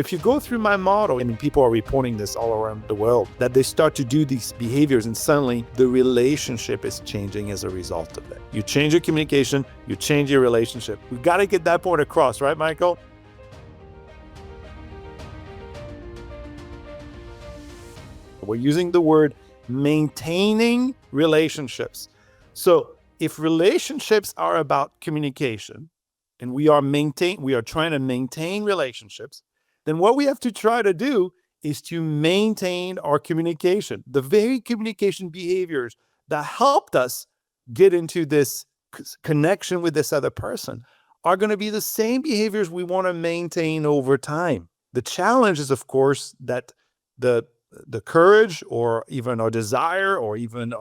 If you go through my model, I mean, people are reporting this all around the world, that they start to do these behaviors and suddenly the relationship is changing as a result of it. You change your communication, you change your relationship. We've got to get that point across, right, Michael? We're using the word maintaining relationships. So if relationships are about communication and we are trying to maintain relationships, then what we have to try to do is to maintain our communication. The very communication behaviors that helped us get into this connection with this other person are going to be the same behaviors we want to maintain over time. The challenge is, of course, that the courage or even our desire or even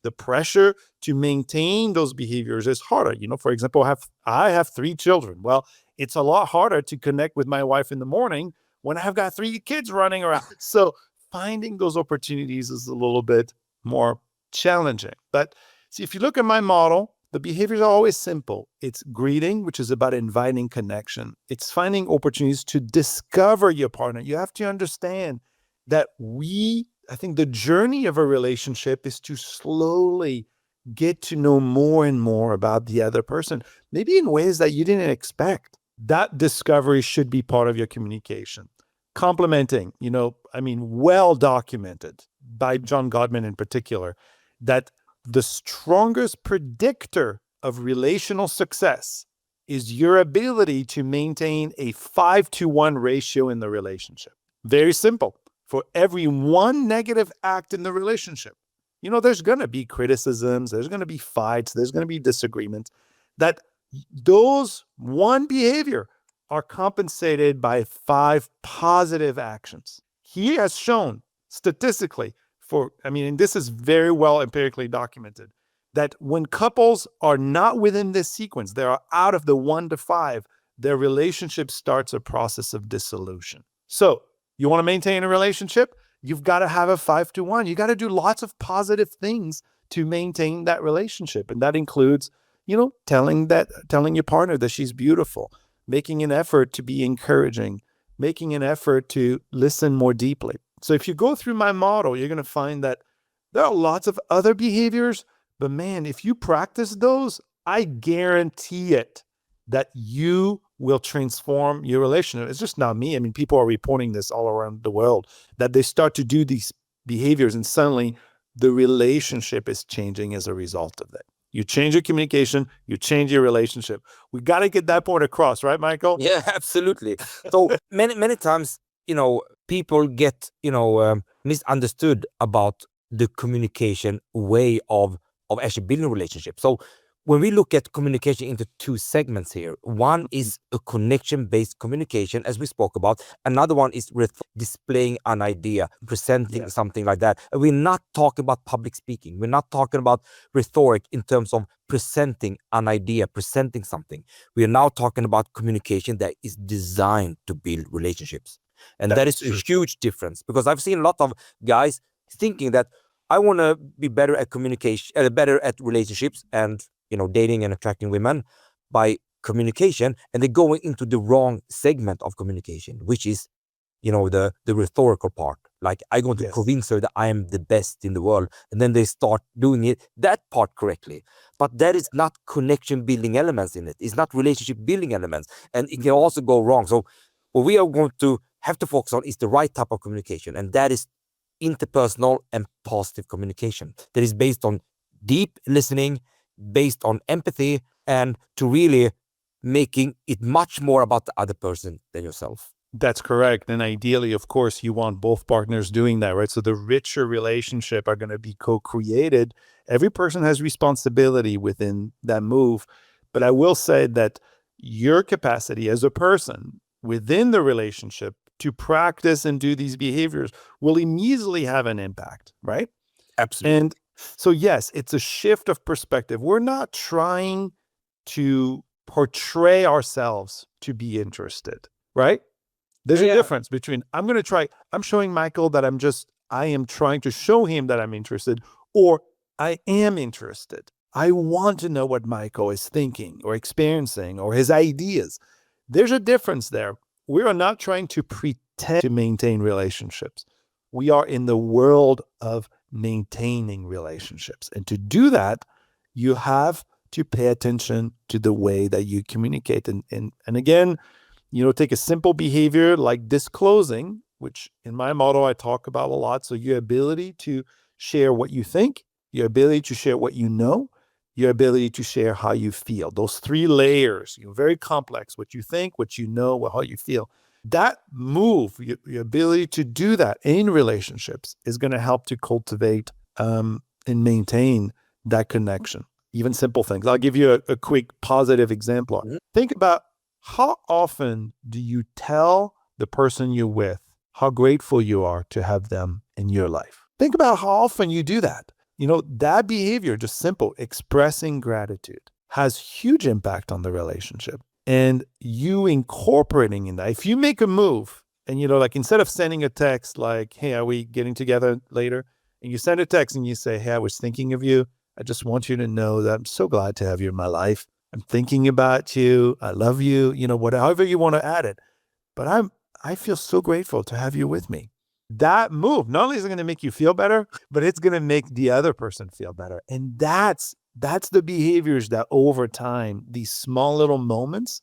the pressure to maintain those behaviors is harder. For example, I have 3 children. Well, it's a lot harder to connect with my wife in the morning when I've got 3 kids running around. So finding those opportunities is a little bit more challenging. But see, if you look at my model, the behaviors are always simple. It's greeting, which is about inviting connection. It's finding opportunities to discover your partner. You have to understand that I think the journey of a relationship is to slowly get to know more and more about the other person, maybe in ways that you didn't expect. That discovery should be part of your communication. Complimenting, well documented by John Gottman in particular, that the strongest predictor of relational success is your ability to maintain a 5-to-1 ratio in the relationship. Very simple. For every one negative act in the relationship, there's going to be criticisms, there's going to be fights, there's going to be disagreements, that those one behavior are compensated by 5 positive actions. He has shown statistically and this is very well empirically documented, that when couples are not within this sequence, they are out of the 1 to 5, their relationship starts a process of dissolution. So you want to maintain a relationship? You've got to have a 5-to-1. You got to do lots of positive things to maintain that relationship. And that includes, telling your partner that she's beautiful, making an effort to be encouraging, making an effort to listen more deeply. So if you go through my model, you're going to find that there are lots of other behaviors, but man, if you practice those, I guarantee it that you will transform your relationship. It's just not me. I mean, people are reporting this all around the world, that they start to do these behaviors and suddenly the relationship is changing as a result of it. You change your communication, you change your relationship. We got to get that point across, right, Michael? Yeah, absolutely. So many times, people get, misunderstood about the communication way of actually building a relationship. So when we look at communication into 2 segments here, one is a connection-based communication, as we spoke about. Another one is displaying an idea, presenting something like that. And we're not talking about public speaking. We're not talking about rhetoric in terms of presenting an idea, presenting something. We are now talking about communication that is designed to build relationships. And that is a huge difference, because I've seen a lot of guys thinking that I want to be better at communication, better at relationships and dating and attracting women by communication, and they're going into the wrong segment of communication, which is, the rhetorical part. Like, I'm going to convince her that I am the best in the world, and then they start doing that part correctly. But that is not connection building elements in it. It's not relationship building elements, and it can also go wrong. So what we are going to have to focus on is the right type of communication, and that is interpersonal and positive communication that is based on deep listening, based on empathy, and to really making it much more about the other person than yourself. That's correct. And ideally, of course, you want both partners doing that, right? So the richer relationship are going to be co-created. Every person has responsibility within that move. But I will say that your capacity as a person within the relationship to practice and do these behaviors will immediately have an impact, right? Absolutely. And so, yes, it's a shift of perspective. We're not trying to portray ourselves to be interested, right? There's a difference between I'm showing Michael that I am trying to show him that I'm interested, or I am interested. I want to know what Michael is thinking or experiencing or his ideas. There's a difference there. we are not trying to pretend to maintain relationships. We are in the world of maintaining relationships. And to do that, you have to pay attention to the way that you communicate. And again, take a simple behavior like disclosing, which in my model I talk about a lot. So your ability to share what you think, your ability to share what you know, your ability to share how you feel. Those three layers, very complex, what you think, what you know, how you feel. That move, your ability to do that in relationships is going to help to cultivate and maintain that connection. Even simple things. I'll give you a quick positive example. Mm-hmm. Think about how often do you tell the person you're with how grateful you are to have them in your life? Think about how often you do that. That behavior, just simple, expressing gratitude, has huge impact on the relationship. And you incorporating in that, if you make a move and, like instead of sending a text like, hey, are we getting together later? And you send a text and you say, hey, I was thinking of you. I just want you to know that I'm so glad to have you in my life. I'm thinking about you. I love you, however you want to add it. But I feel so grateful to have you with me. That move, not only is it going to make you feel better, but it's going to make the other person feel better. And that's the behaviors that over time, these small little moments,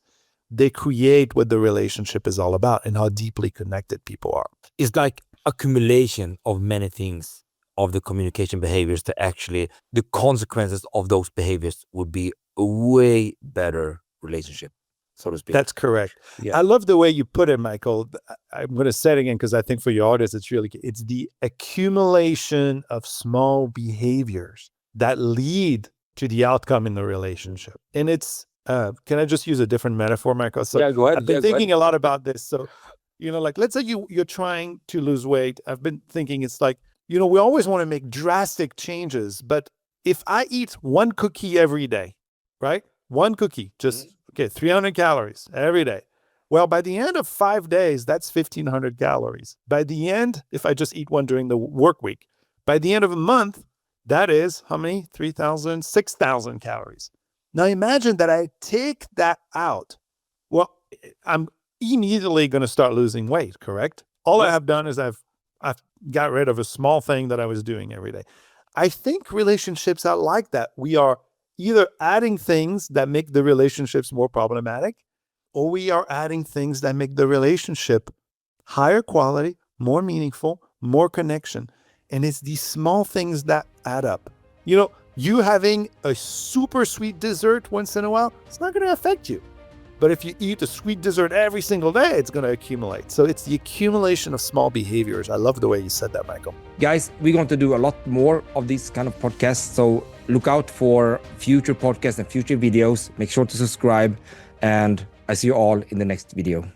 they create what the relationship is all about and how deeply connected people are. It's like accumulation of many things of the communication behaviors that actually the consequences of those behaviors would be a way better relationship, so to speak. That's correct. Yeah. I love the way you put it, Michael. I'm going to say it again because I think for your audience, it's the accumulation of small behaviors that lead to the outcome in the relationship. And it's, can I just use a different metaphor, Michael? So yeah, go ahead. I've been thinking a lot about this. So, like, let's say you're trying to lose weight. I've been thinking it's like, we always want to make drastic changes, but if I eat one cookie every day, right? One cookie, just, 300 calories every day. Well, by the end of 5 days, that's 1,500 calories. By the end, if I just eat one during the work week, by the end of a month, that is how many? 3,000, 6,000 calories. Now imagine that I take that out. Well, I'm immediately going to start losing weight, correct? All I have done is I've got rid of a small thing that I was doing every day. I think relationships are like that. We are either adding things that make the relationships more problematic, or we are adding things that make the relationship higher quality, more meaningful, more connection. And it's these small things that add up. You having a super sweet dessert once in a while, it's not going to affect you. But if you eat a sweet dessert every single day, it's going to accumulate. So it's the accumulation of small behaviors. I love the way you said that, Michael. Guys, we're going to do a lot more of these kind of podcasts. So look out for future podcasts and future videos. Make sure to subscribe. And I see you all in the next video.